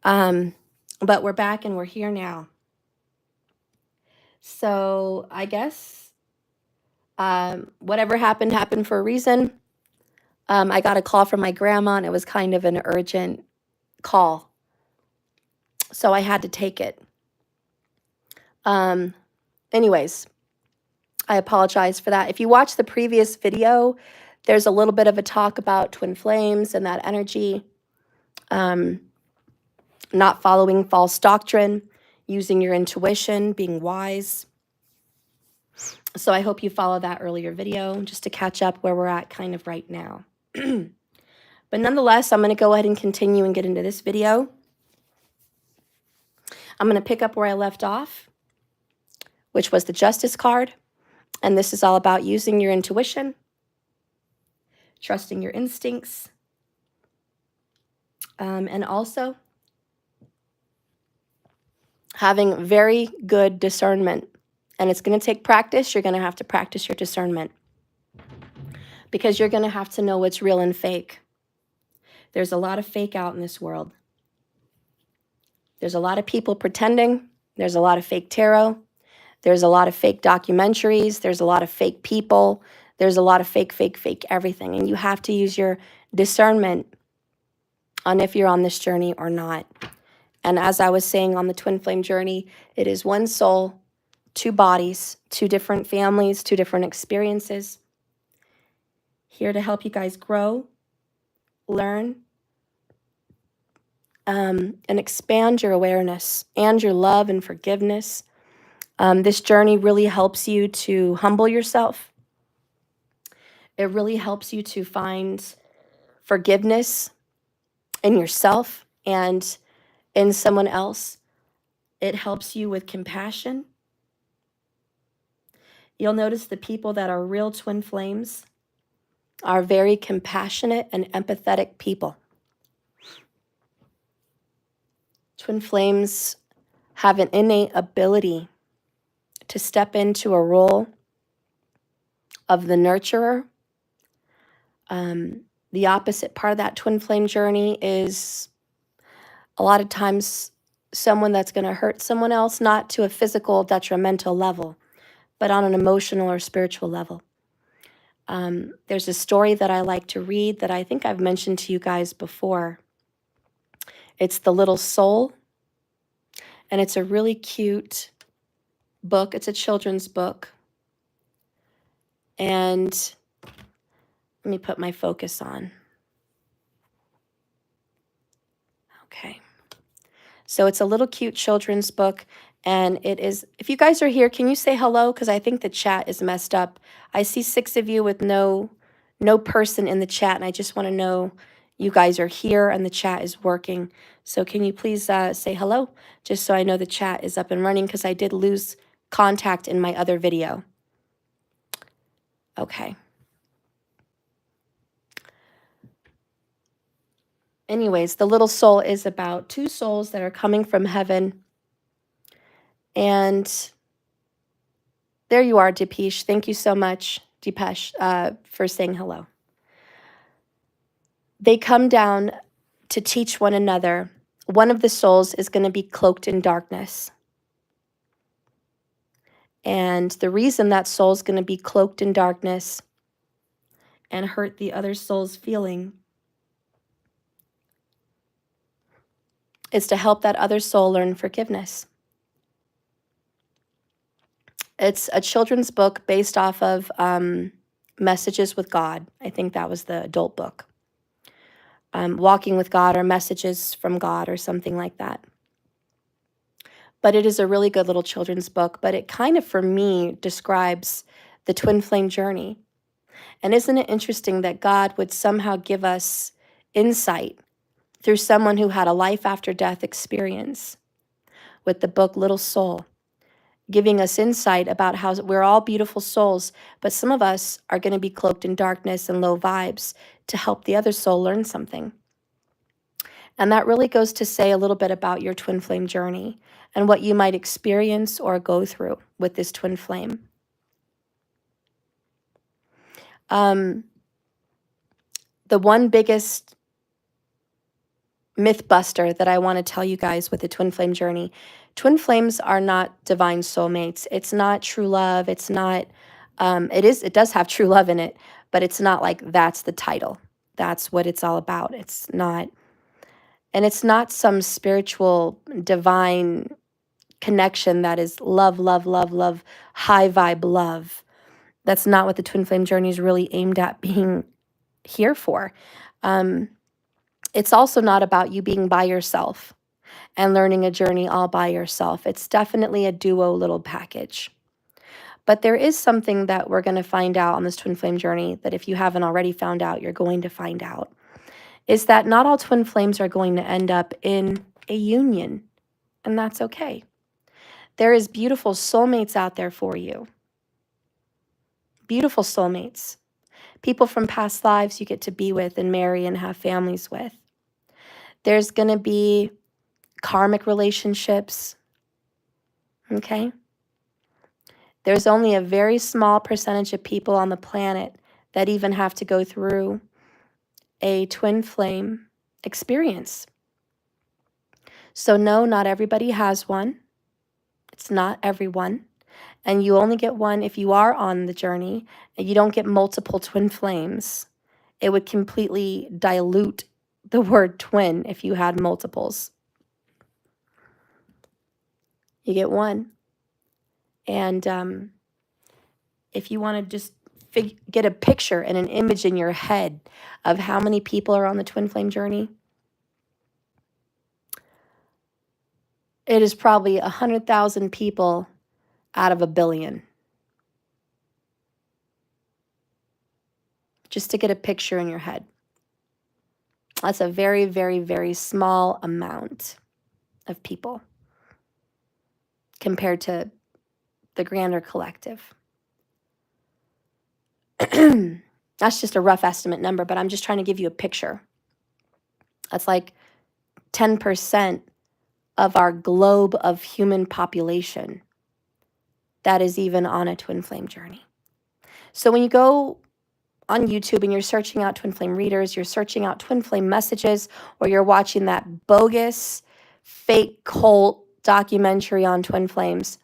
But we're back and we're here now. So I guess whatever happened happened for a reason. I got a call from my grandma, and it was kind of an urgent call, so I had to take it. Anyways, I apologize for that. If you watch the previous video, there's a little bit of a talk about twin flames and that energy, not following false doctrine, using your intuition, being wise. So I hope you follow that earlier video just to catch up where we're at kind of right now. But nonetheless, I'm going to go ahead and continue and get into this video. I'm going to pick up where I left off, which was the Justice card. And this is all about using your intuition, trusting your instincts, and also having very good discernment. And it's going to take practice. You're going to have to practice your discernment because you're going to have to know what's real and fake. There's a lot of fake out in this world. There's a lot of people pretending. There's a lot of fake tarot. There's a lot of fake documentaries. There's a lot of fake people. There's a lot of fake everything. And you have to use your discernment on if you're on this journey or not. And as I was saying on the twin flame journey, it is one soul, two bodies, two different families, two different experiences. Here to help you guys grow, learn, and expand your awareness and your love and forgiveness. This journey really helps you to humble yourself. It really helps you to find forgiveness in yourself and in someone else. It helps you with compassion. You'll notice the people that are real twin flames are very compassionate and empathetic people. Twin flames have an innate ability to step into a role of the nurturer. The opposite part of that twin flame journey is a lot of times someone that's going to hurt someone else, not to a physical detrimental level, but on an emotional or spiritual level. There's a story that I like to read that I think I've mentioned to you guys before. It's The Little Soul, and it's a really cute book. It's a children's book. And let me put my focus on. Okay. So it's a little cute children's book, and it is, if you guys are here, can you say hello? Because I think the chat is messed up. I see 6 of you with no person in the chat, and I just want to know you guys are here and the chat is working. So can you please say hello, just so I know the chat is up and running, because I did lose contact in my other video. Okay. Anyways, The Little Soul is about 2 souls that are coming from heaven. And there you are, Deepesh. Thank you so much, Deepesh, for saying hello. They come down to teach one another. One of the souls is going to be cloaked in darkness. And the reason that soul is going to be cloaked in darkness and hurt the other soul's feeling is to help that other soul learn forgiveness. It's a children's book based off of Messages with God. I think that was the adult book. Walking with God, or Messages from God, or something like that. But it is a really good little children's book, but it kind of, for me, describes the twin flame journey. And isn't it interesting that God would somehow give us insight through someone who had a life after death experience with the book Little Soul, giving us insight about how we're all beautiful souls, but some of us are going to be cloaked in darkness and low vibes to help the other soul learn something. And that really goes to say a little bit about your twin flame journey and what you might experience or go through with this twin flame. The one biggest myth buster that I want to tell you guys with the twin flame journey. Twin flames are not divine soulmates. It's not true love. It's not, it does have true love in it, but it's not like that's the title. That's what it's all about. It's not, and it's not some spiritual divine connection that is love, love, love, love, high vibe love. That's not what the twin flame journey is really aimed at being here for. It's also not about you being by yourself and learning a journey all by yourself. It's definitely a duo little package. But there is something that we're going to find out on this twin flame journey that if you haven't already found out, you're going to find out, is that not all twin flames are going to end up in a union, and that's okay. There is beautiful soulmates out there for you. Beautiful soulmates. People from past lives you get to be with and marry and have families with. There's going to be karmic relationships, okay? There's only a very small percentage of people on the planet that even have to go through a twin flame experience. So no, not everybody has one. It's not everyone. And you only get one if you are on the journey, and you don't get multiple twin flames. It would completely dilute the word twin if you had multiples. You get one. And if you want to just get a picture and an image in your head of how many people are on the twin flame journey, it is probably 100,000 people out of 1 billion. Just to get a picture in your head. That's a very, very, very small amount of people compared to the grander collective. That's just a rough estimate number, but I'm just trying to give you a picture. That's like 10% of our globe of human population that is even on a twin flame journey. So when you go on YouTube and you're searching out twin flame readers, you're searching out twin flame messages, or you're watching that bogus, fake cult documentary on twin flames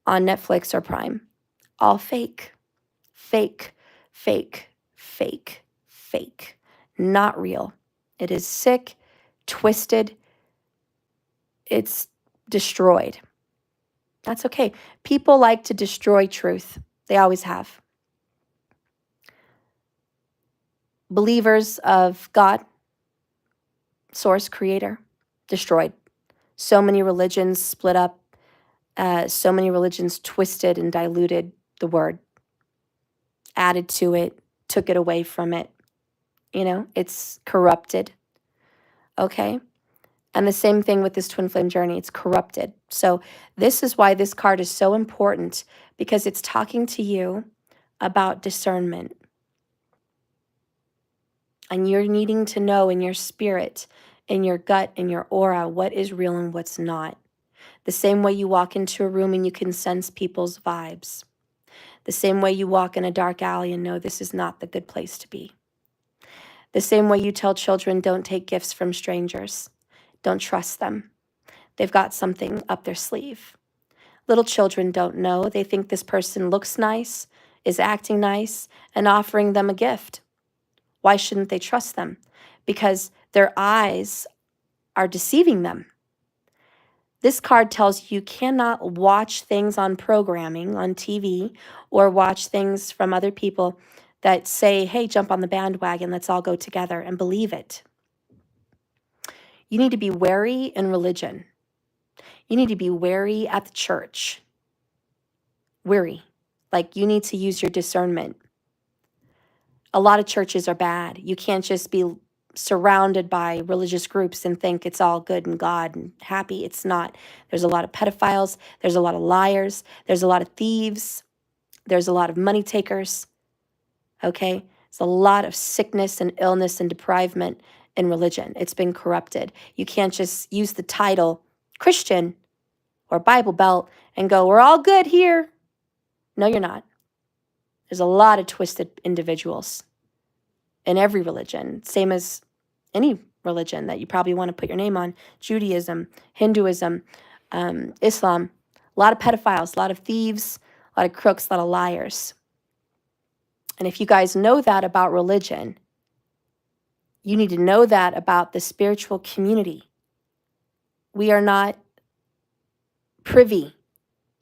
on Netflix or Prime, all fake, fake, fake, fake, fake, not real. It is sick, twisted, it's destroyed. That's okay. People like to destroy truth. They always have. Believers of God, source, creator, destroyed. So many religions split up. So many religions twisted and diluted the word, added to it, took it away from it. You know, it's corrupted. Okay? And the same thing with this twin flame journey. It's corrupted. So this is why this card is so important, because it's talking to you about discernment. And you're needing to know in your spirit, in your gut, in your aura, what is real and what's not. The same way you walk into a room and you can sense people's vibes. The same way you walk in a dark alley and know this is not the good place to be. The same way you tell children don't take gifts from strangers. Don't trust them. They've got something up their sleeve. Little children don't know. They think this person looks nice, is acting nice, and offering them a gift. Why shouldn't they trust them? Because their eyes are deceiving them. This card tells you cannot watch things on programming, on TV, or watch things from other people that say, hey, jump on the bandwagon, let's all go together, and believe it. You need to be wary in religion. You need to be wary at the church. Wary. Like, you need to use your discernment. A lot of churches are bad. You can't just be surrounded by religious groups and think it's all good and God and happy. It's not. There's a lot of pedophiles. There's a lot of liars. There's a lot of thieves. There's a lot of money takers. Okay? There's a lot of sickness and illness and deprivement in religion. It's been corrupted. You can't just use the title Christian or Bible Belt and go, we're all good here. No, you're not. There's a lot of twisted individuals in every religion, same as any religion that you probably want to put your name on: Judaism, Hinduism, Islam. A lot of pedophiles, a lot of thieves, a lot of crooks, a lot of liars. And if you guys know that about religion, you need to know that about the spiritual community. We are not privy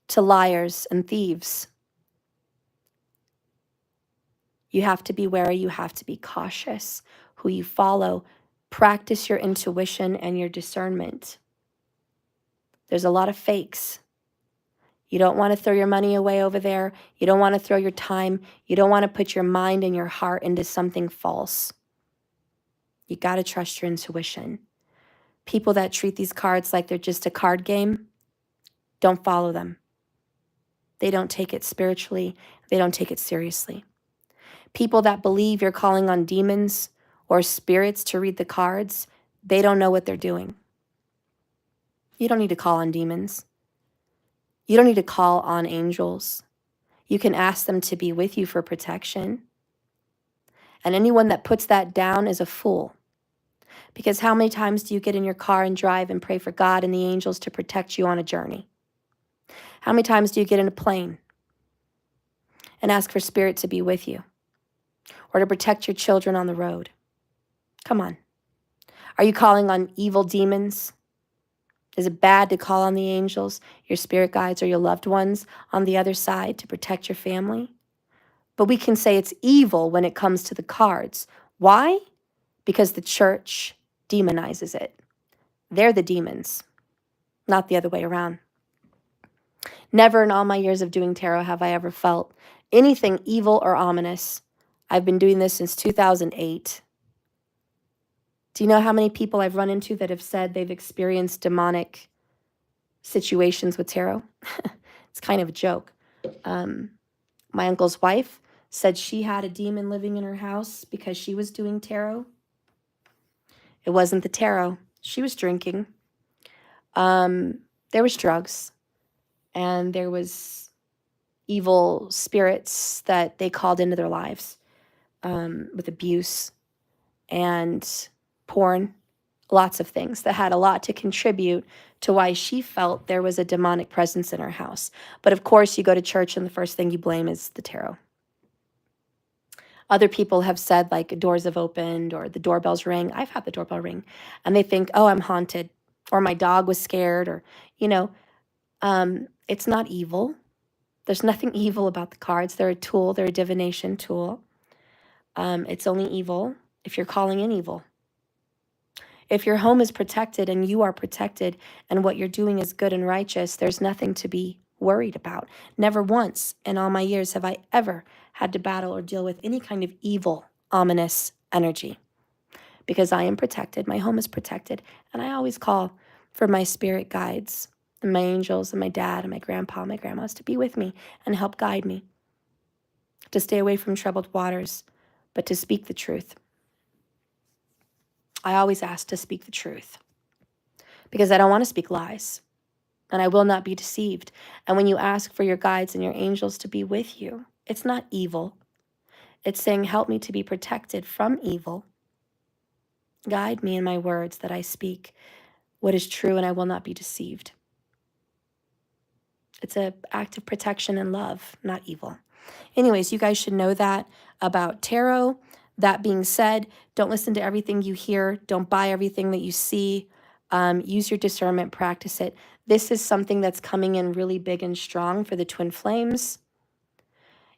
to liars and thieves. You have to be wary. You have to be cautious who you follow. Practice your intuition and your discernment. There's a lot of fakes. You don't want to throw your money away over there. You don't want to throw your time. You don't want to put your mind and your heart into something false. You got to trust your intuition. People that treat these cards like they're just a card game, don't follow them. They don't take it spiritually. They don't take it seriously. People that believe you're calling on demons or spirits to read the cards, they don't know what they're doing. You don't need to call on demons. You don't need to call on angels. You can ask them to be with you for protection. And anyone that puts that down is a fool. Because how many times do you get in your car and drive and pray for God and the angels to protect you on a journey? How many times do you get in a plane and ask for spirit to be with you or to protect your children on the road? Come on. Are you calling on evil demons? Is it bad to call on the angels, your spirit guides, or your loved ones on the other side to protect your family? But we can say it's evil when it comes to the cards. Why? Because the church demonizes it. They're the demons, not the other way around. Never in all my years of doing tarot have I ever felt anything evil or ominous. I've been doing this since 2008. Do you know how many people I've run into that have said they've experienced demonic situations with tarot? It's kind of a joke. My uncle's wife said she had a demon living in her house because she was doing tarot. It wasn't the tarot. She was drinking. There was drugs. And there was evil spirits that they called into their lives with abuse and porn, lots of things that had a lot to contribute to why she felt there was a demonic presence in her house. But of course, you go to church and the first thing you blame is the tarot. Other people have said like doors have opened or the doorbells ring. I've had the doorbell ring and they think, oh, I'm haunted or my dog was scared or, it's not evil. There's nothing evil about the cards. They're a tool. They're a divination tool. It's only evil if you're calling in evil. If your home is protected and you are protected and what you're doing is good and righteous, there's nothing to be worried about. Never once in all my years have I ever had to battle or deal with any kind of evil, ominous energy. Because I am protected, my home is protected, and I always call for my spirit guides and my angels and my dad and my grandpa and my grandmas to be with me and help guide me, to stay away from troubled waters, but to speak the truth. I always ask to speak the truth because I don't want to speak lies and I will not be deceived. And when you ask for your guides and your angels to be with you, it's not evil. It's saying, help me to be protected from evil. Guide me in my words that I speak what is true and I will not be deceived. It's an act of protection and love, not evil. Anyways, you guys should know that about tarot. That being said, don't listen to everything you hear. Don't buy everything that you see. Use your discernment, practice it. This is something that's coming in really big and strong for the twin flames.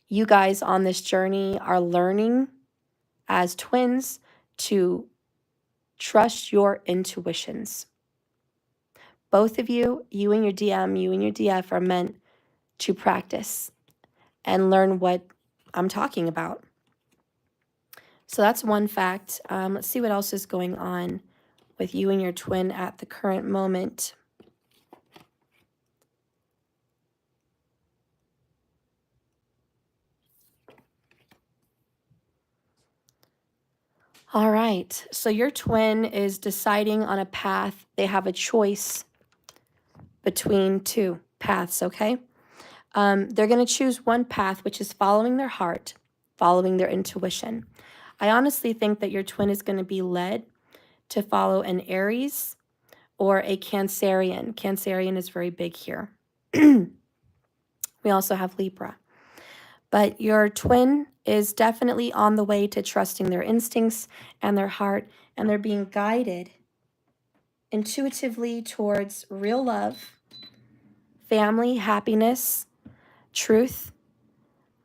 You guys on this journey are learning as twins to trust your intuitions. Both of you, you and your DM, you and your DF are meant to practice and learn what I'm talking about. So that's one fact. Let's see what else is going on with you and your twin at the current moment. All right, so your twin is deciding on a path. They have a choice between two paths, okay? They're going to choose one path, which is following their heart, following their intuition. I honestly think that your twin is going to be led to follow an Aries or a Cancerian. Cancerian is very big here. We also have Libra. But your twin is definitely on the way to trusting their instincts and their heart, and they're being guided intuitively towards real love, family, happiness, truth.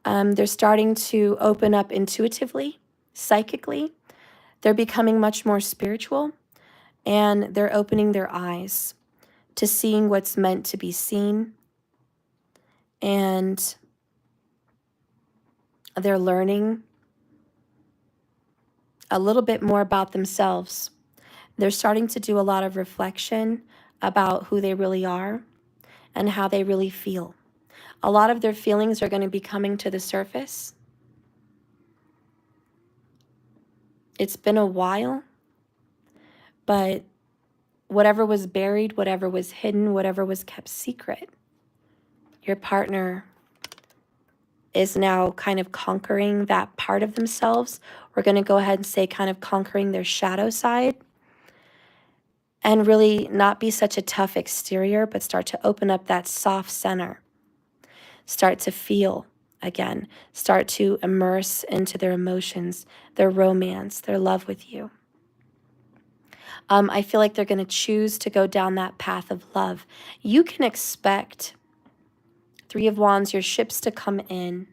They're starting to open up intuitively, psychically. They're becoming much more spiritual, and they're opening their eyes to seeing what's meant to be seen. And they're learning a little bit more about themselves. They're starting to do a lot of reflection about who they really are and how they really feel. A lot of their feelings are going to be coming to the surface. It's been a while, but whatever was buried, whatever was hidden, whatever was kept secret, your partner is now kind of conquering that part of themselves. We're going to go ahead and say kind of conquering their shadow side, and really not be such a tough exterior, but start to open up that soft center. Start to feel again. Start to immerse into their emotions, their romance, their love with you. I feel like they're going to choose to go down that path of love. You can expect, Three of Wands, your ships to come in,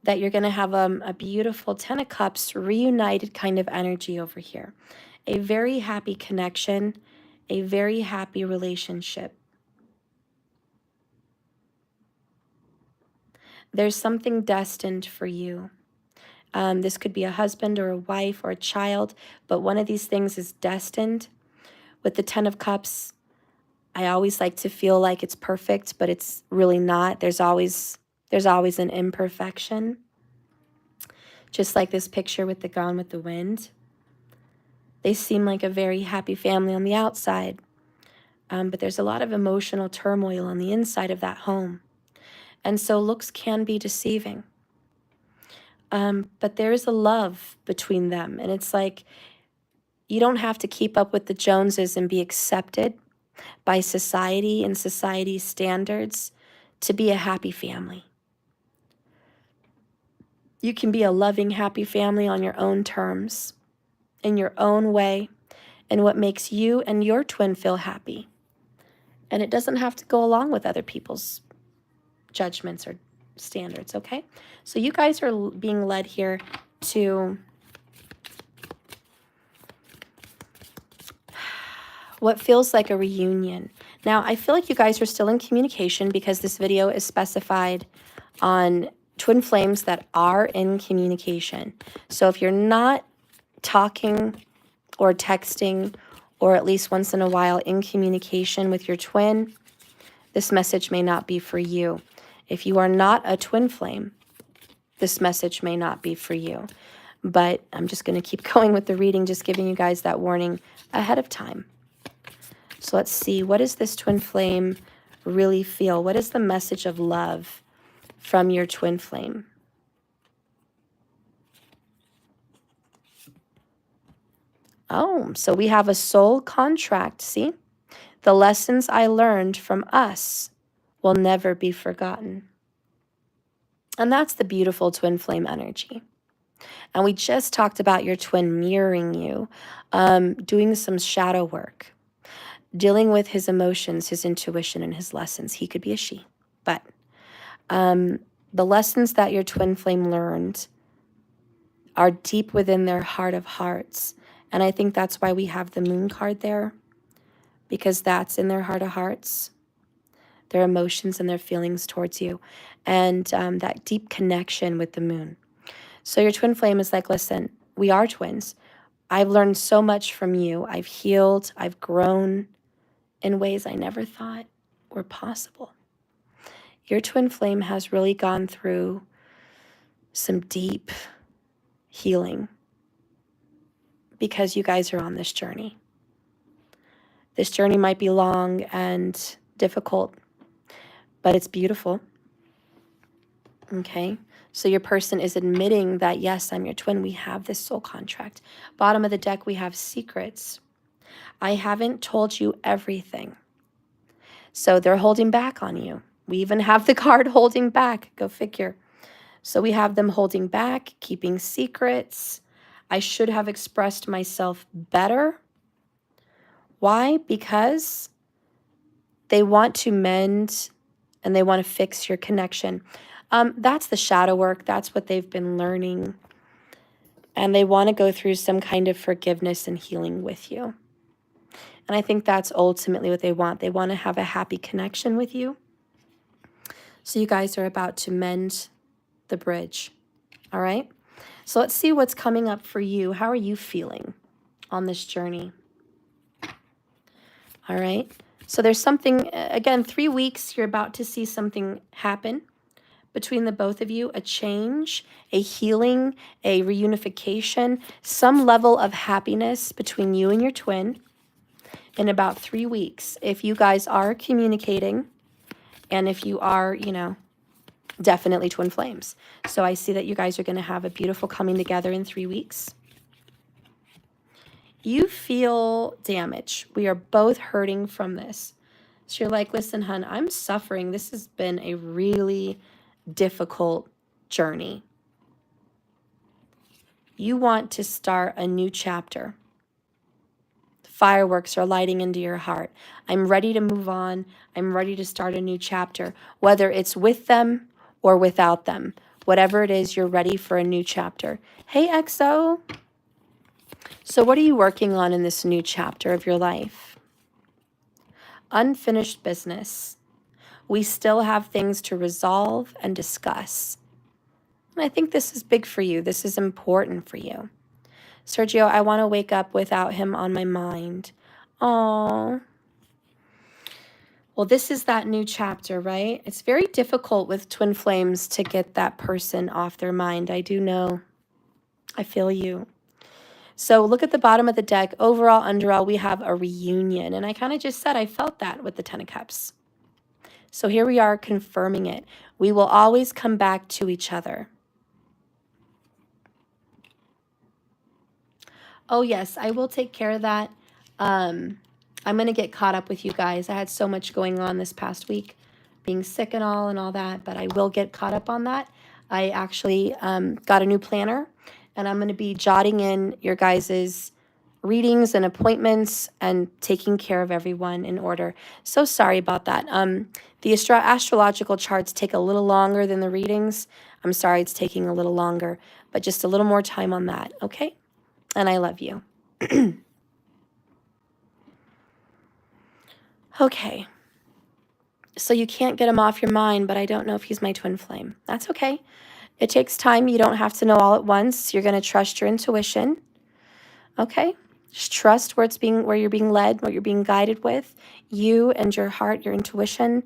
that you're going to have a beautiful Ten of Cups reunited kind of energy over here. A very happy connection, a very happy relationship. There's something destined for you. This could be a husband or a wife or a child, but one of these things is destined. With the Ten of Cups, I always like to feel like it's perfect, but it's really not. There's always an imperfection. Just like this picture with the Gone with the Wind. They seem like a very happy family on the outside, but there's a lot of emotional turmoil on the inside of that home. And so looks can be deceiving. But there is a love between them. And it's like, you don't have to keep up with the Joneses and be accepted by society and society's standards to be a happy family. You can be a loving, happy family on your own terms, in your own way, and what makes you and your twin feel happy. And it doesn't have to go along with other people's judgments or standards, okay? So you guys are being led here to what feels like a reunion. Now, I feel like you guys are still in communication because this video is specified on twin flames that are in communication. So if you're not talking or texting, or at least once in a while in communication with your twin, this message may not be for you. If you are not a twin flame, this message may not be for you. But I'm just going to keep going with the reading, just giving you guys that warning ahead of time. So let's see, what does this twin flame really feel? What is the message of love from your twin flame? Oh, so we have a soul contract, see? The lessons I learned from us will never be forgotten. And that's the beautiful twin flame energy. And we just talked about your twin mirroring you, doing some shadow work, dealing with his emotions, his intuition, and his lessons. He could be a she. But the lessons that your twin flame learned are deep within their heart of hearts. And I think that's why we have the Moon card there, because that's in their heart of hearts, their emotions and their feelings towards you, and that deep connection with the Moon. So your twin flame is like, listen, we are twins. I've learned so much from you. I've healed. I've grown in ways I never thought were possible. Your twin flame has really gone through some deep healing because you guys are on this journey. This journey might be long and difficult, but it's beautiful. Okay, So your person is admitting that, yes, I'm your twin. We have this soul contract. Bottom of the deck, we have secrets. I haven't told you everything. So they're holding back on you. We even have the card holding back. Go figure. So we have them holding back, keeping secrets. I should have expressed myself better. Why? Because they want to mend and they want to fix your connection. That's the shadow work. That's what they've been learning. And they want to go through some kind of forgiveness and healing with you. And I think that's ultimately what they want. They want to have a happy connection with you. So you guys are about to mend the bridge. All right? So let's see what's coming up for you. How are you feeling on this journey? All right? So there's something, again, 3 weeks, you're about to see something happen between the both of you, a change, a healing, a reunification, some level of happiness between you and your twin in about 3 weeks. If you guys are communicating and if you are, you know, definitely twin flames. So I see that you guys are going to have a beautiful coming together in 3 weeks. You feel damage. We are both hurting from this. So you're like, listen, hun, I'm suffering. This has been a really difficult journey. You want to start a new chapter. Fireworks are lighting into your heart. I'm ready to move on. I'm ready to start a new chapter, whether it's with them or without them. Whatever it is, you're ready for a new chapter. Hey, XO. So what are you working on in this new chapter of your life? Unfinished business. We still have things to resolve and discuss. And I think this is big for you. This is important for you. Sergio, I want to wake up without him on my mind. Oh. Well, this is that new chapter, right? It's very difficult with twin flames to get that person off their mind. I do know. I feel you. So look at the bottom of the deck. Overall, underall, we have a reunion. And I kind of just said I felt that with the Ten of Cups. So here we are confirming it. We will always come back to each other. Oh, yes, I will take care of that. I'm going to get caught up with you guys. I had so much going on this past week, being sick and all that, but I will get caught up on that. I actually got a new planner, and I'm going to be jotting in your guys's readings and appointments and taking care of everyone in order. So sorry about that. The astrological charts take a little longer than the readings. I'm sorry it's taking a little longer, but just a little more time on that, okay? And I love you. Okay. So you can't get him off your mind, but I don't know if he's my twin flame. That's okay. It takes time. You don't have to know all at once. You're going to trust your intuition. Okay? Just trust where you're being led, what you're being guided with. You and your heart, your intuition,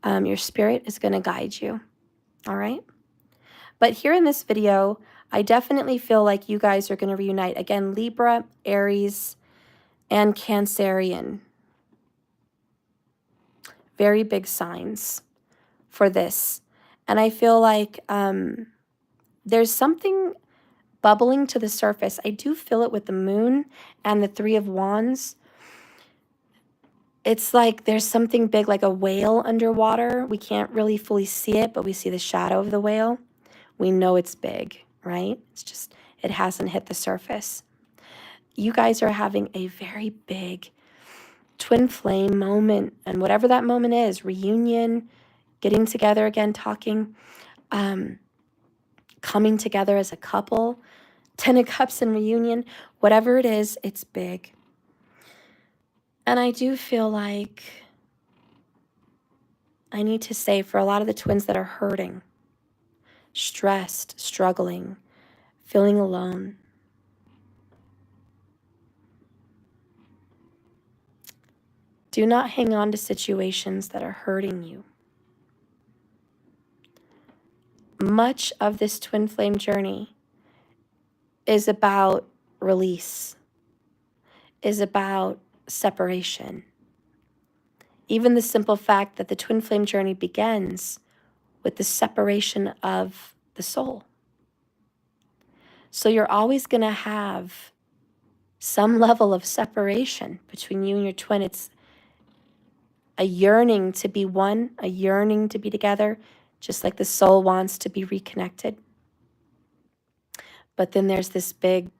your spirit is going to guide you. All right? But here in this video, I definitely feel like you guys are going to reunite. Again, Libra, Aries, and Cancerian. Very big signs for this. And I feel like there's something bubbling to the surface. I do feel it with the moon and the Three of Wands. It's like there's something big, like a whale underwater. We can't really fully see it, but we see the shadow of the whale. We know it's big, right? It's just, it hasn't hit the surface. You guys are having a very big twin flame moment, and whatever that moment is, reunion, getting together again, talking, coming together as a couple, 10 of Cups and reunion, whatever it is, it's big. And I do feel like I need to say, for a lot of the twins that are hurting, stressed, struggling, feeling alone, do not hang on to situations that are hurting you. Much of this twin flame journey is about release, is about separation. Even the simple fact that the twin flame journey begins with the separation of the soul. So you're always going to have some level of separation between you and your twin. It's a yearning to be one, a yearning to be together, just like the soul wants to be reconnected. But then there's this big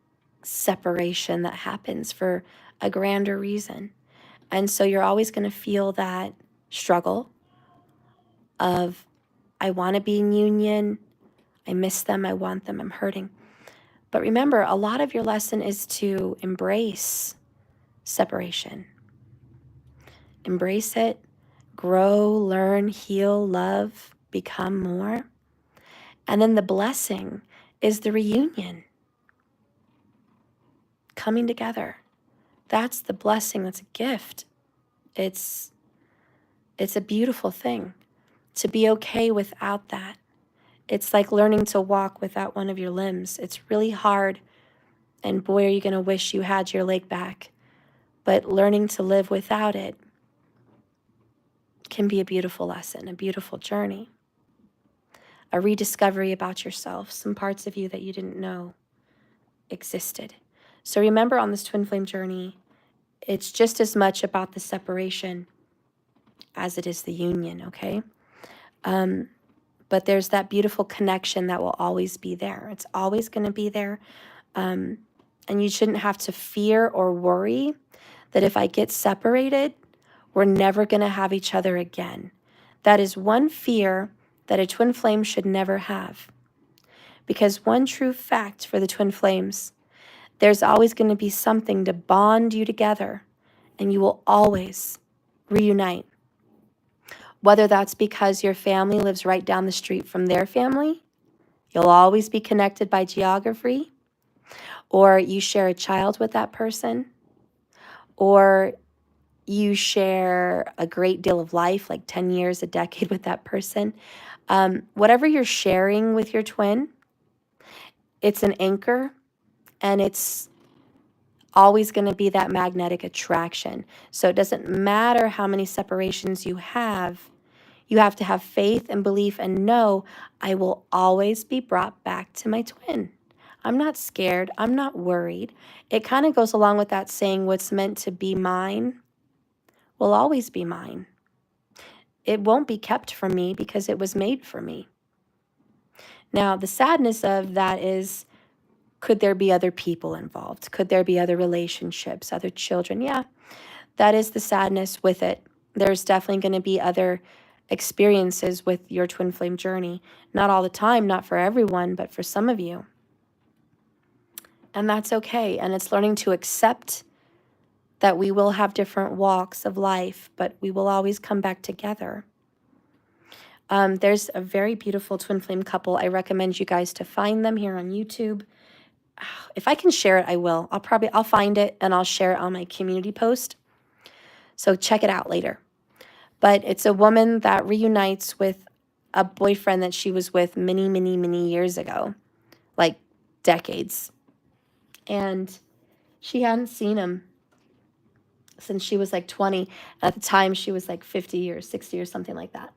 separation that happens for a grander reason. And so you're always going to feel that struggle of, I want to be in union, I miss them, I want them, I'm hurting. But remember, a lot of your lesson is to embrace separation. Embrace it, grow, learn, heal, love, become more. And then the blessing is the reunion, coming together. That's the blessing. That's a gift. It's a beautiful thing to be okay without that. It's like learning to walk without one of your limbs. It's really hard, and boy, are you going to wish you had your leg back. But learning to live without it can be a beautiful lesson, a beautiful journey, a rediscovery about yourself, some parts of you that you didn't know existed. So remember, on this twin flame journey, it's just as much about the separation as it is the union, okay? But there's that beautiful connection that will always be there. It's always going to be there. And you shouldn't have to fear or worry that if I get separated, we're never going to have each other again. That is one fear that a twin flame should never have. Because one true fact for the twin flames, there's always going to be something to bond you together, and you will always reunite. Whether that's because your family lives right down the street from their family, you'll always be connected by geography, or you share a child with that person, or you share a great deal of life, like 10 years, a decade with that person. Whatever you're sharing with your twin, it's an anchor, and it's always going to be that magnetic attraction. So it doesn't matter how many separations you have to have faith and belief and know I will always be brought back to my twin. I'm not scared. I'm not worried. It kind of goes along with that saying, what's meant to be mine will always be mine. It won't be kept from me because it was made for me. Now, the sadness of that is, could there be other people involved? Could there be other relationships, other children? Yeah, that is the sadness with it. There's definitely going to be other experiences with your twin flame journey. Not all the time, not for everyone, but for some of you. And that's okay. And it's learning to accept that we will have different walks of life, but we will always come back together. There's a very beautiful twin flame couple. I recommend you guys to find them here on YouTube. If I can share it, I will. I'll find it and I'll share it on my community post. So check it out later. But it's a woman that reunites with a boyfriend that she was with many, many, many years ago, like decades. And she hadn't seen him since she was like 20. At the time, she was like 50 or 60 or something like that.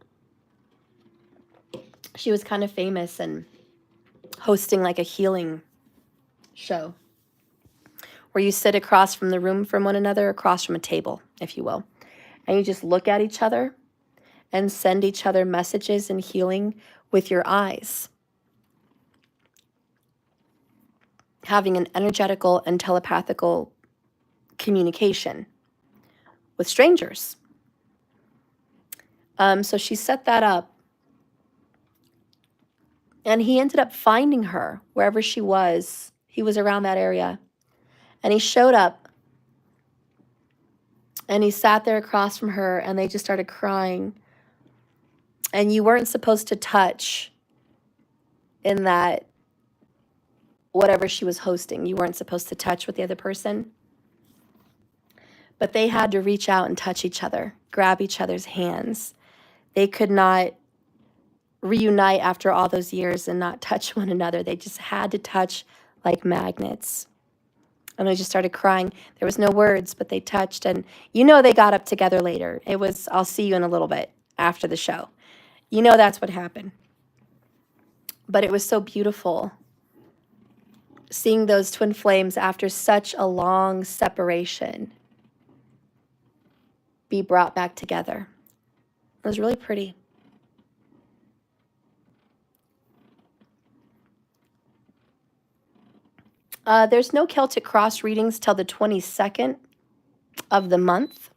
She was kind of famous and hosting like a healing show where you sit across from the room from one another, across from a table, if you will. And you just look at each other and send each other messages and healing with your eyes. Having an energetical and telepathical communication with strangers. So she set that up. And he ended up finding her wherever she was. He was around that area. And he showed up. And he sat there across from her, and they just started crying. And you weren't supposed to touch in that, whatever she was hosting. You weren't supposed to touch with the other person. But they had to reach out and touch each other, grab each other's hands. They could not reunite after all those years and not touch one another. They just had to touch like magnets. And they just started crying. There was no words, but they touched. And you know they got up together later. It was, I'll see you in a little bit after the show. You know that's what happened. But it was so beautiful seeing those twin flames after such a long separation be brought back together. It was really pretty. There's no Celtic Cross readings till the 22nd of the month.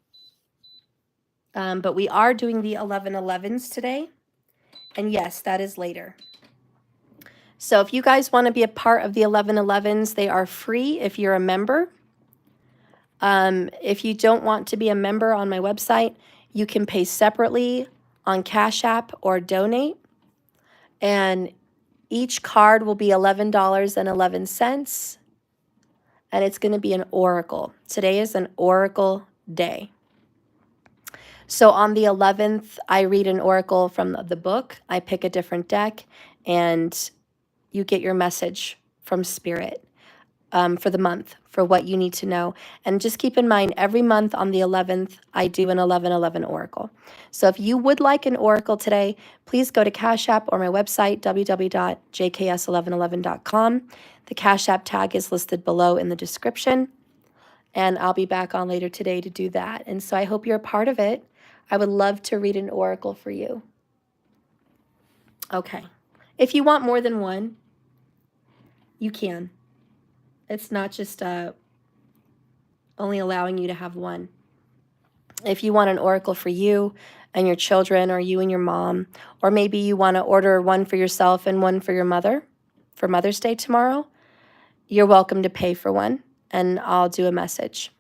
But we are doing the 11/11s today. And yes, that is later. So if you guys want to be a part of the 11/11s, they are free if you're a member. If you don't want to be a member on my website, you can pay separately on Cash App or donate. And each card will be $11.11. And it's going to be an oracle. Today is an oracle day. So on the 11th, I read an oracle from the book. I pick a different deck, and you get your message from Spirit for the month, for what you need to know. And just keep in mind, every month on the 11th, I do an 11/11 oracle. So if you would like an oracle today, please go to Cash App or my website, www.jks1111.com. The Cash App tag is listed below in the description. And I'll be back on later today to do that. And so I hope you're a part of it. I would love to read an oracle for you. Okay. If you want more than one, you can. It's not just only allowing you to have one. If you want an oracle for you and your children, or you and your mom, or maybe you want to order one for yourself and one for your mother for Mother's Day tomorrow, you're welcome to pay for one, and I'll do a message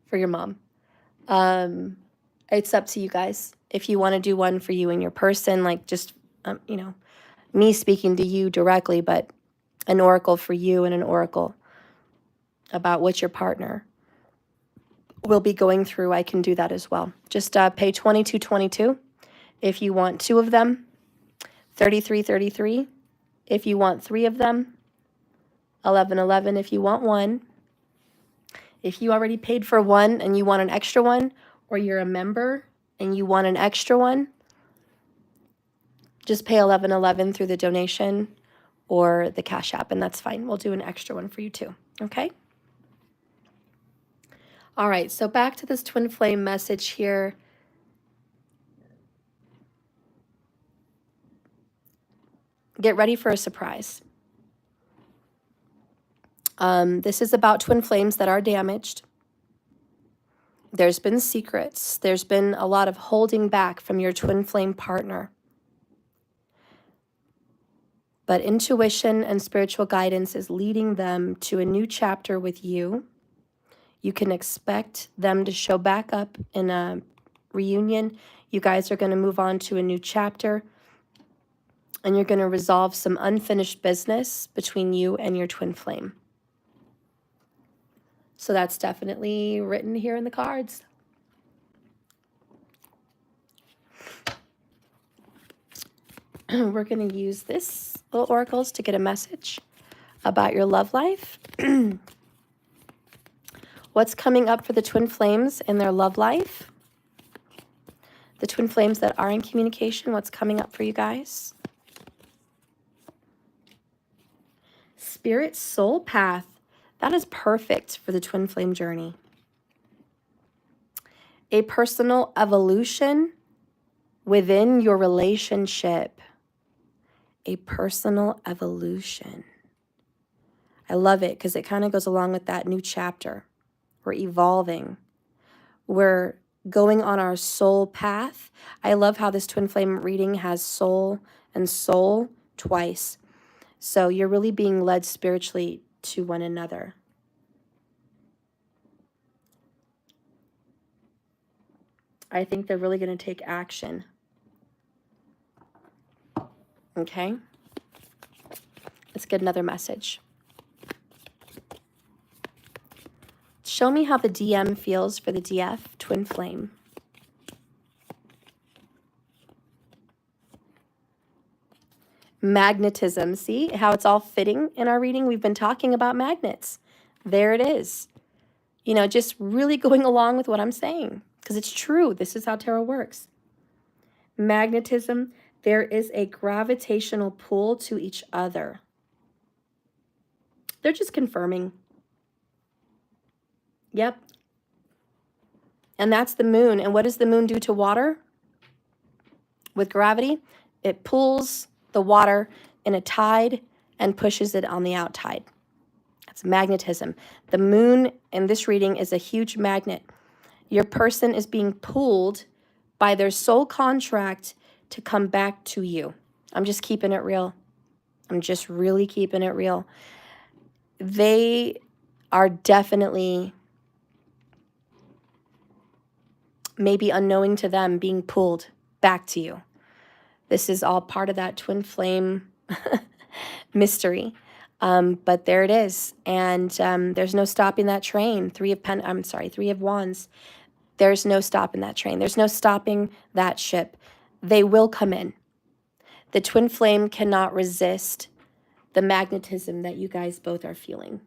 for your mom. It's up to you guys. If you want to do one for you and your person, like just, me speaking to you directly, but an oracle for you and an oracle about what your partner will be going through, I can do that as well. Just pay $22.22 if you want 2 of them, $33.33 if you want 3 of them, $11.11 if you want 1. If you already paid for one and you want an extra one, or you're a member and you want an extra one, just pay $11.11 through the donation or the Cash App, and that's fine. We'll do an extra one for you too, okay? All right, so back to this twin flame message here. Get ready for a surprise. This is about twin flames that are damaged. There's been secrets. There's been a lot of holding back from your twin flame partner. But intuition and spiritual guidance is leading them to a new chapter with you. You can expect them to show back up in a reunion. You guys are going to move on to a new chapter, and you're going to resolve some unfinished business between you and your twin flame. So that's definitely written here in the cards. We're going to use this little oracles to get a message about your love life. What's coming up for the twin flames in their love life? The twin flames that are in communication, what's coming up for you guys? Spirit soul path. That is perfect for the twin flame journey. A personal evolution within your relationship. A personal evolution. I love it because it kind of goes along with that new chapter. We're evolving. We're going on our soul path. I love how this twin flame reading has soul and soul twice. So you're really being led spiritually to one another. I think they're really going to take action. Okay? Let's get another message. Show me how the DM feels for the DF twin flame. Magnetism. See how it's all fitting in our reading? We've been talking about magnets. There it is. Just really going along with what I'm saying, because it's true. This is how tarot works. Magnetism, There is a gravitational pull to each other. They're just confirming. Yep. And that's the moon. And what does the moon do to water? With gravity, it pulls the water in a tide and pushes it on the outtide. That's magnetism. The moon in this reading is a huge magnet. Your person is being pulled by their soul contract to come back to you. I'm just keeping it real. I'm just really keeping it real. They are definitely, maybe unknowing to them, being pulled back to you. This is all part of that twin flame mystery. But there it is. And there's no stopping that train. Three of Wands. There's no stopping that train. There's no stopping that ship. They will come in. The twin flame cannot resist the magnetism that you guys both are feeling.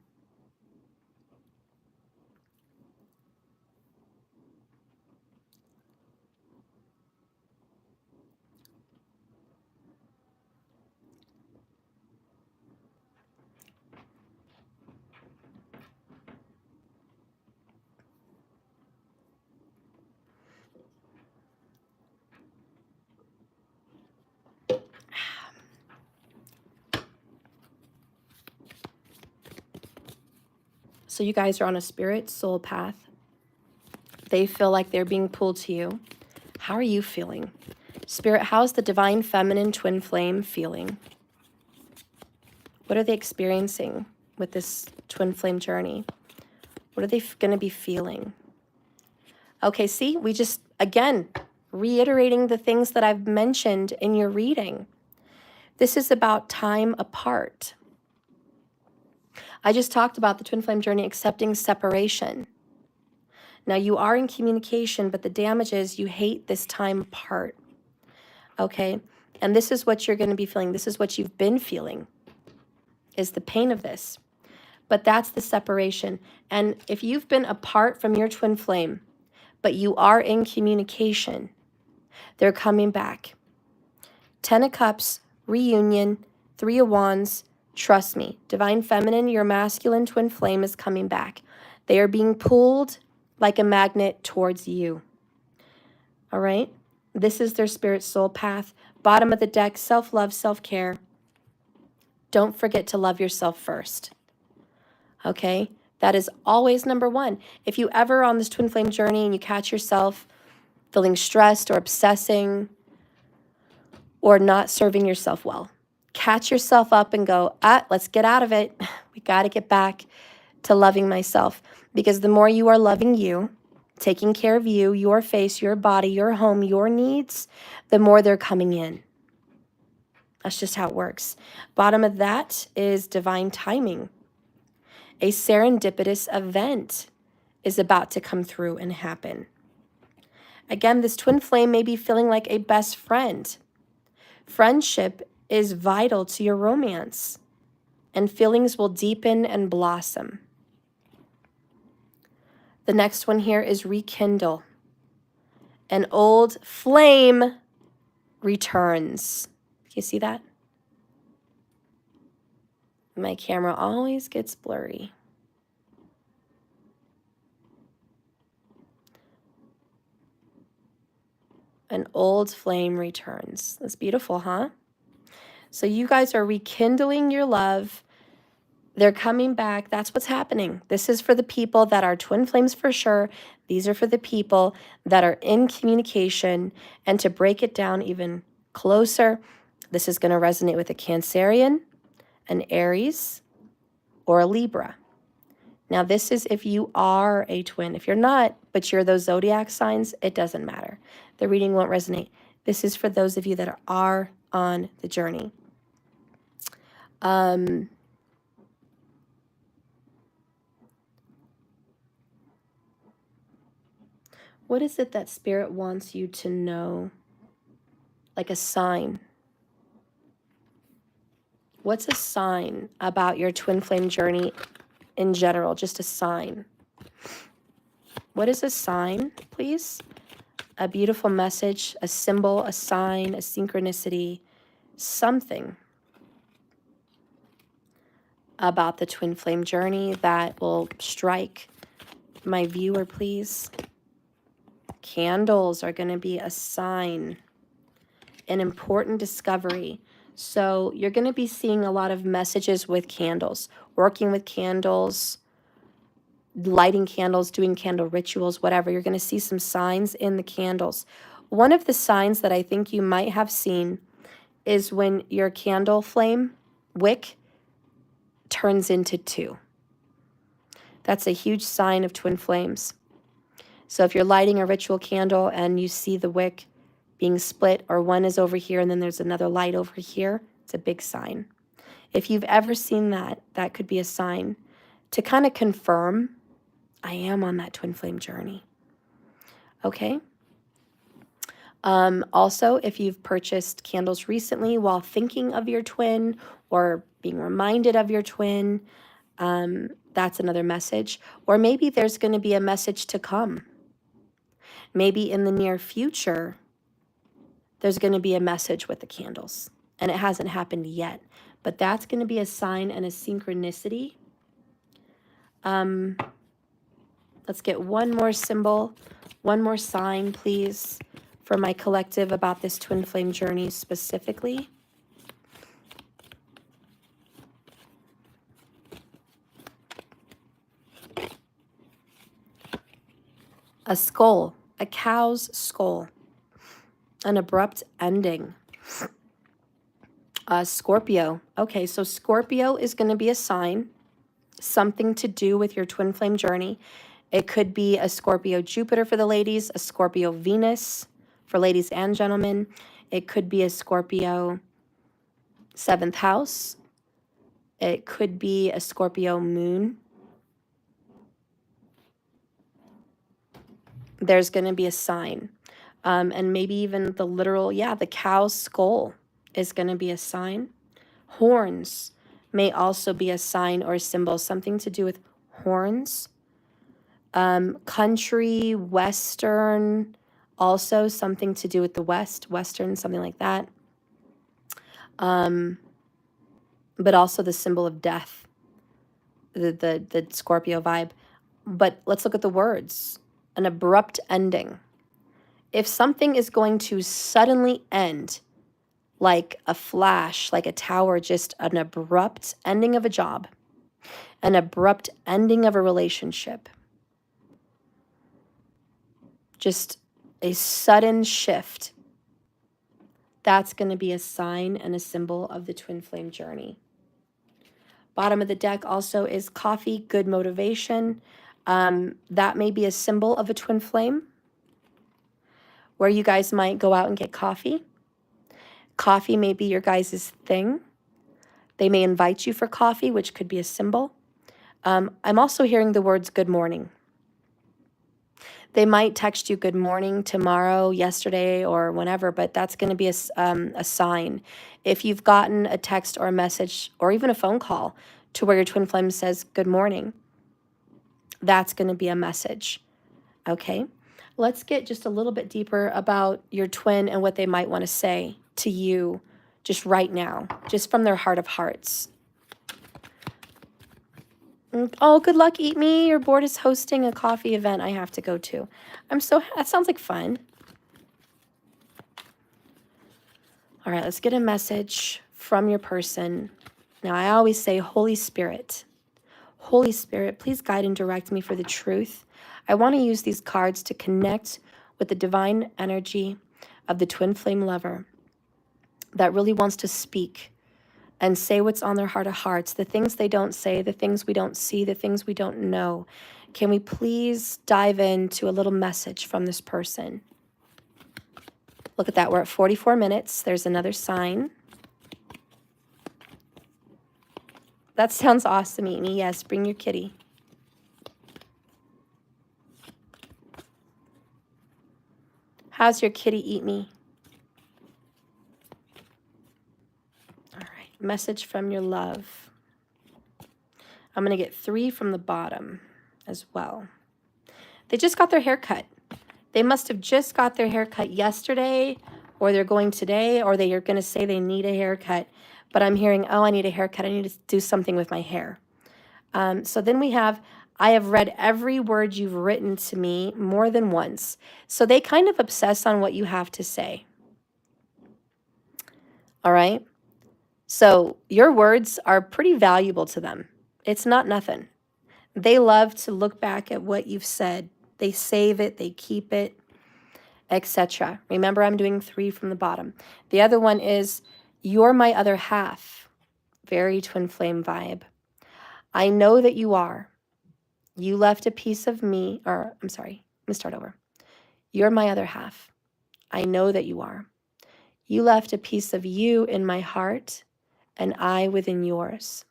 So you guys are on a spirit soul path. They feel like they're being pulled to you. How are you feeling? Spirit, how's the divine feminine twin flame feeling? What are they experiencing with this twin flame journey? What are they going to be feeling? Okay, see, we just, again, reiterating the things that I've mentioned in your reading. This is about time apart. I just talked about the twin flame journey accepting separation. Now, you are in communication, but the damage is you hate this time apart. Okay? And this is what you're going to be feeling. This is what you've been feeling, is the pain of this. But that's the separation. And if you've been apart from your twin flame, but you are in communication, they're coming back. 10 of Cups, reunion, 3 of Wands. Trust me, divine feminine, your masculine twin flame is coming back. They are being pulled like a magnet towards you. All right? This is their spirit soul path. Bottom of the deck, self-love, self-care. Don't forget to love yourself first. Okay? That is always number one. If you ever on this twin flame journey and you catch yourself feeling stressed or obsessing or not serving yourself well, catch yourself up and go, let's get out of it. We got to get back to loving myself. Because the more you are loving you, taking care of you, your face, your body, your home, your needs, the more they're coming in. That's just how it works. Bottom of that is divine timing. A serendipitous event is about to come through and happen. Again, this twin flame may be feeling like a best friend. Friendship is vital to your romance, and feelings will deepen and blossom. The next one here is rekindle. An old flame returns. You see that? My camera always gets blurry. An old flame returns. That's beautiful, huh? So you guys are rekindling your love. They're coming back. That's what's happening. This is for the people that are twin flames for sure. These are for the people that are in communication. And to break it down even closer, this is going to resonate with a Cancerian, an Aries, or a Libra. Now, this is if you are a twin. If you're not, but you're those zodiac signs, it doesn't matter. The reading won't resonate. This is for those of you that are on the journey. What is it that Spirit wants you to know? Like a sign. What's a sign about your twin flame journey in general? Just a sign. What is a sign, please? a beautiful message, a symbol, a sign, a synchronicity, something about the twin flame journey that will strike my viewer, please. Candles are going to be a sign, an important discovery. So you're going to be seeing a lot of messages with candles, working with candles, lighting candles, doing candle rituals, whatever. You're going to see some signs in the candles. One of the signs that I think you might have seen is when your candle flame wick turns into two. That's a huge sign of twin flames. So if you're lighting a ritual candle and you see the wick being split, or one is over here and then there's another light over here, it's a big sign. If you've ever seen that, that could be a sign to kind of confirm, I am on that twin flame journey. Okay? Also, if you've purchased candles recently while thinking of your twin or being reminded of your twin, that's another message. Or maybe there's going to be a message to come. Maybe in the near future, there's going to be a message with the candles. And it hasn't happened yet. But that's going to be a sign and a synchronicity. Let's get one more symbol, one more sign, please, for my collective about this twin flame journey specifically. A skull, a cow's skull, an abrupt ending. Scorpio. Okay, so Scorpio is going to be a sign, something to do with your twin flame journey. It could be a Scorpio Jupiter for the ladies, a Scorpio Venus for ladies and gentlemen. It could be a Scorpio 7th house. It could be a Scorpio moon. There's going to be a sign. And maybe even the literal, the cow's skull is going to be a sign. Horns may also be a sign or a symbol, something to do with horns. Country, Western, also something to do with the West, Western, something like that. But also the symbol of death, the Scorpio vibe. But let's look at the words. An abrupt ending. If something is going to suddenly end, like a flash, like a tower, just an abrupt ending of a job, an abrupt ending of a relationship, just a sudden shift, that's going to be a sign and a symbol of the twin flame journey. Bottom of the deck also is coffee, good motivation. That may be a symbol of a twin flame, where you guys might go out and get coffee. Coffee may be your guys' thing. They may invite you for coffee, which could be a symbol. I'm also hearing the words good morning. They might text you good morning tomorrow, yesterday, or whenever, but that's going to be a sign. If you've gotten a text or a message or even a phone call to where your twin flame says good morning, that's going to be a message. Okay? Let's get just a little bit deeper about your twin and what they might want to say to you just right now, just from their heart of hearts. Oh, good luck, Eat Me. Your board is hosting a coffee event I have to go to. That sounds like fun. All right, let's get a message from your person. Now, I always say, Holy Spirit, please guide and direct me for the truth. I want to use these cards to connect with the divine energy of the twin flame lover that really wants to speak and say what's on their heart of hearts, the things they don't say, the things we don't see, the things we don't know. Can we please dive into a little message from this person? Look at that. We're at 44 minutes. There's another sign. That sounds awesome, Eat Me. Yes, bring your kitty. How's your kitty, Eat Me? All right. Message from your love. I'm going to get 3 from the bottom as well. They just got their hair cut. They must have just got their hair cut yesterday, or they're going today, or they are going to say they need a haircut. But I'm hearing, oh, I need a haircut. I need to do something with my hair. So then we have, I have read every word you've written to me more than once. So they kind of obsess on what you have to say. All right? So your words are pretty valuable to them. It's not nothing. They love to look back at what you've said. They save it, they keep it, etc. Remember, I'm doing 3 from the bottom. The other one is, you're my other half. Very twin flame vibe. I know that you are. You left a piece of me, or I'm sorry, let me start over. You're my other half. I know that you are. You left a piece of you in my heart, and I within yours.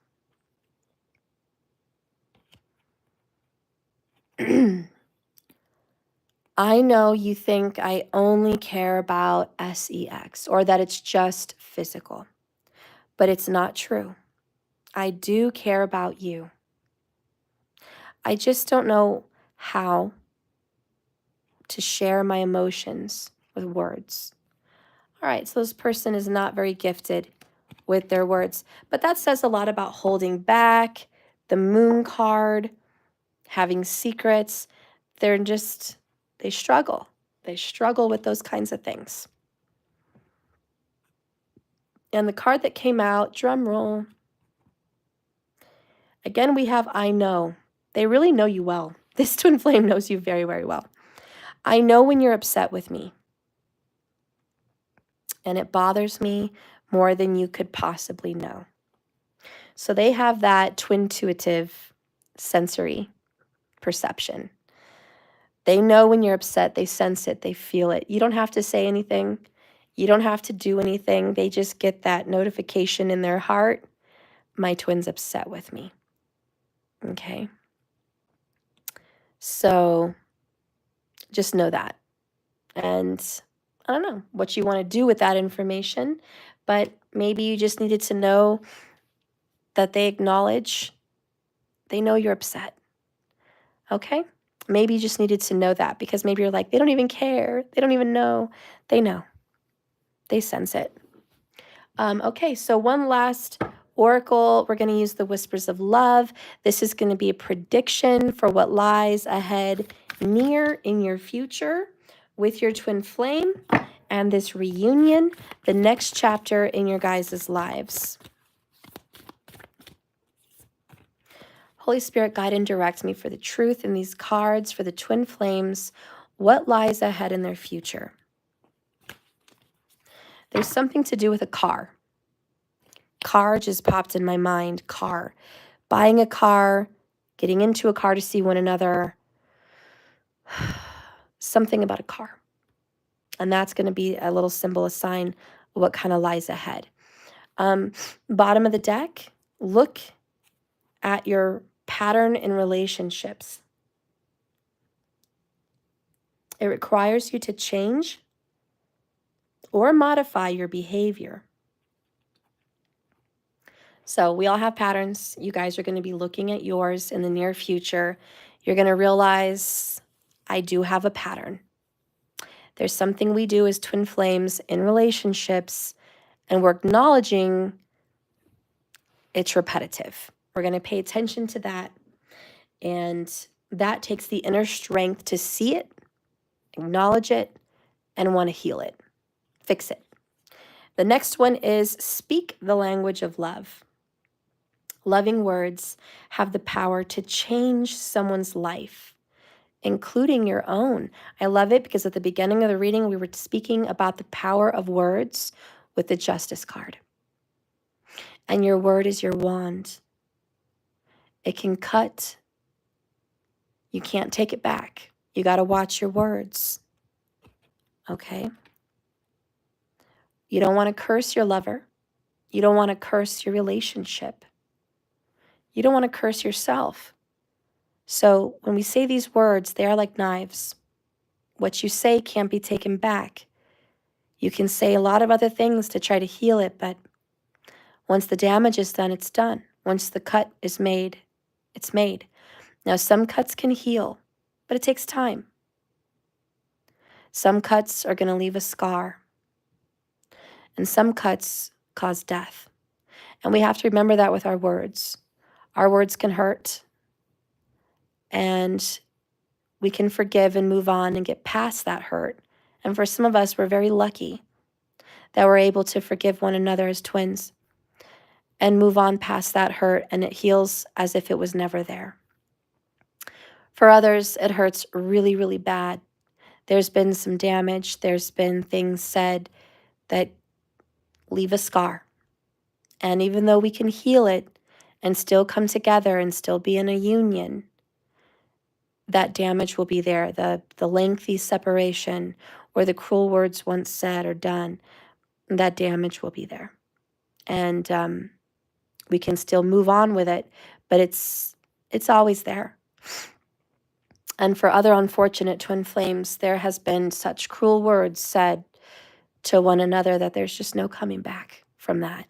I know you think I only care about sex, or that it's just physical, but it's not true. I do care about you. I just don't know how to share my emotions with words. All right, so this person is not very gifted with their words, but that says a lot about holding back, the moon card, having secrets. They struggle. They struggle with those kinds of things. And the card that came out, drum roll. Again, we have I know. They really know you well. This twin flame knows you very, very well. I know when you're upset with me. And it bothers me more than you could possibly know. So they have that twintuitive sensory perception. They know when you're upset, they sense it, they feel it. You don't have to say anything. You don't have to do anything. They just get that notification in their heart. My twin's upset with me. Okay. So just know that. And I don't know what you want to do with that information, but maybe you just needed to know that they acknowledge, they know you're upset. Okay? Maybe you just needed to know that, because maybe you're like, they don't even care. They don't even know. They know. They sense it. Okay, so one last oracle. We're going to use the Whispers of Love. This is going to be a prediction for what lies ahead near in your future with your twin flame and this reunion, the next chapter in your guys' lives. Holy Spirit, guide and direct me for the truth in these cards, for the twin flames, what lies ahead in their future. There's something to do with a car. Car just popped in my mind, car. Buying a car, getting into a car to see one another, something about a car. And that's going to be a little symbol, a sign of what kind of lies ahead. Bottom of the deck, look at your pattern in relationships. It requires you to change or modify your behavior. So we all have patterns. You guys are going to be looking at yours in the near future. You're going to realize, I do have a pattern. There's something we do as twin flames in relationships, and we're acknowledging it's repetitive. We're going to pay attention to that, and that takes the inner strength to see it, acknowledge it, and want to heal it, fix it. The next one is speak the language of love. Loving words have the power to change someone's life, including your own. I love it because at the beginning of the reading, we were speaking about the power of words with the Justice card. And your word is your wand. It can cut. You can't take it back. You got to watch your words. Okay? You don't want to curse your lover. You don't want to curse your relationship. You don't want to curse yourself. So when we say these words, they are like knives. What you say can't be taken back. You can say a lot of other things to try to heal it, but once the damage is done, it's done. Once the cut is made, it's made. Now, some cuts can heal, but it takes time. Some cuts are going to leave a scar, and some cuts cause death. And we have to remember that with our words. Our words can hurt, and we can forgive and move on and get past that hurt. And for some of us, we're very lucky that we're able to forgive one another as twins and move on past that hurt, and it heals as if it was never there. For others, it hurts really, really bad. There's been some damage. There's been things said that leave a scar. And even though we can heal it and still come together and still be in a union, that damage will be there. The lengthy separation or the cruel words once said or done, that damage will be there. And we can still move on with it, but it's always there. And for other unfortunate twin flames, there has been such cruel words said to one another that there's just no coming back from that.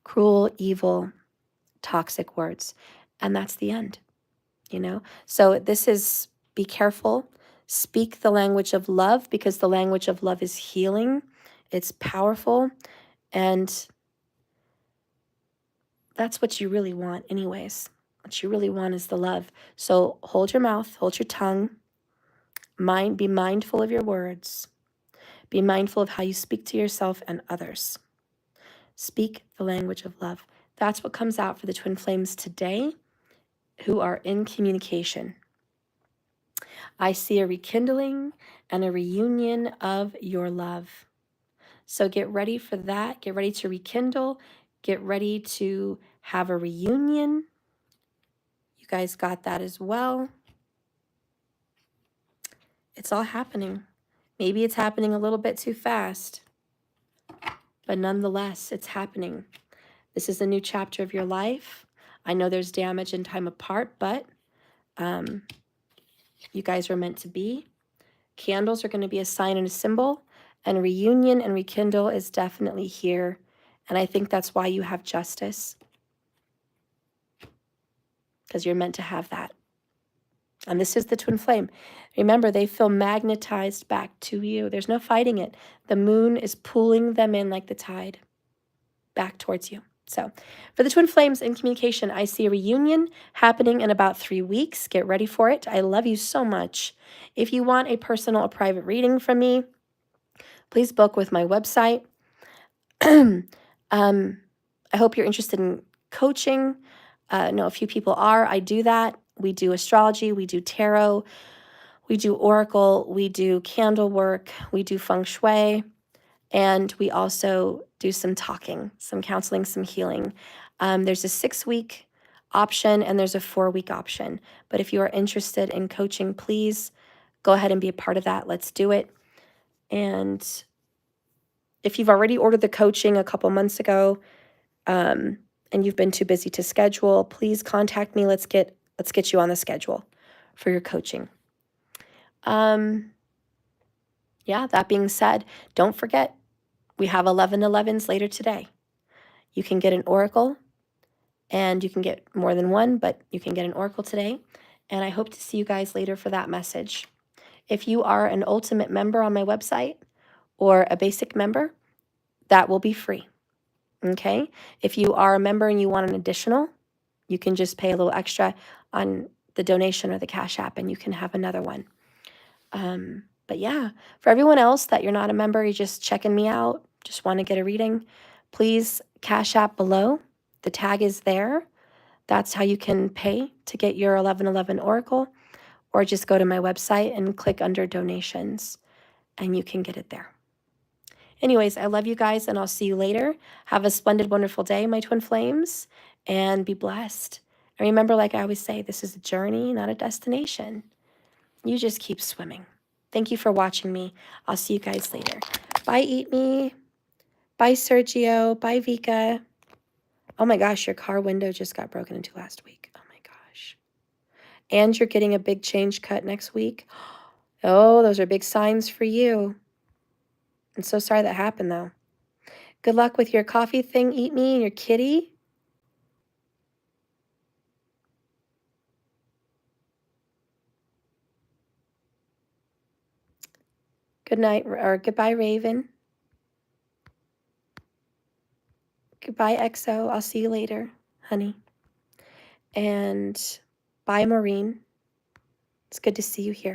Cruel, evil, toxic words. And that's the end, you know? So this is, be careful. Speak the language of love, because the language of love is healing. It's powerful. And that's what you really want anyways. What you really want is the love. So hold your mouth, hold your tongue. Be mindful of your words. Be mindful of how you speak to yourself and others. Speak the language of love. That's what comes out for the twin flames today who are in communication. I see a rekindling and a reunion of your love. So get ready for that. Get ready to rekindle. Get ready to have a reunion. You guys got that as well. It's all happening. Maybe it's happening a little bit too fast, but nonetheless, it's happening. This is a new chapter of your life. I know there's damage and time apart, but you guys are meant to be. Candles are going to be a sign and a symbol, and reunion and rekindle is definitely here. And I think that's why you have justice, because you're meant to have that. And this is the twin flame. Remember, they feel magnetized back to you. There's no fighting it. The moon is pulling them in like the tide back towards you. So for the twin flames in communication, I see a reunion happening in about 3 weeks. Get ready for it. I love you so much. If you want a personal or private reading from me, please book with my website. I hope you're interested in coaching. I know a few people are. I do that. We do astrology. We do tarot. We do oracle. We do candle work. We do feng shui. And we also do some talking, some counseling, some healing. There's a 6-week option and there's a 4-week option. But if you are interested in coaching, please go ahead and be a part of that. Let's do it. And if you've already ordered the coaching a couple months ago and you've been too busy to schedule, please contact me. Let's get you on the schedule for your coaching. Yeah, that being said, don't forget, we have 11/11s later today. You can get an oracle, and you can get more than one, but you can get an oracle today. And I hope to see you guys later for that message. If you are an ultimate member on my website or a basic member, that will be free. Okay? If you are a member and you want an additional, you can just pay a little extra on the donation or the Cash App, and you can have another one. But yeah, for everyone else that you're not a member, you're just checking me out, just want to get a reading, please Cash App below. The tag is there. That's how you can pay to get your 11/11 oracle, or just go to my website and click under donations, and you can get it there. Anyways, I love you guys, and I'll see you later. Have a splendid, wonderful day, my twin flames, and be blessed. And remember, like I always say, this is a journey, not a destination. You just keep swimming. Thank you for watching me. I'll see you guys later. Bye, Eat Me. Bye, Sergio. Bye, Vika. Oh my gosh, your car window just got broken into last week. Oh my gosh. And you're getting a big change cut next week. Oh, those are big signs for you. I'm so sorry that happened, though. Good luck with your coffee thing, Eat Me, and your kitty. Good night, or goodbye, Raven. Goodbye, XO. I'll see you later, honey. And bye, Maureen. It's good to see you here.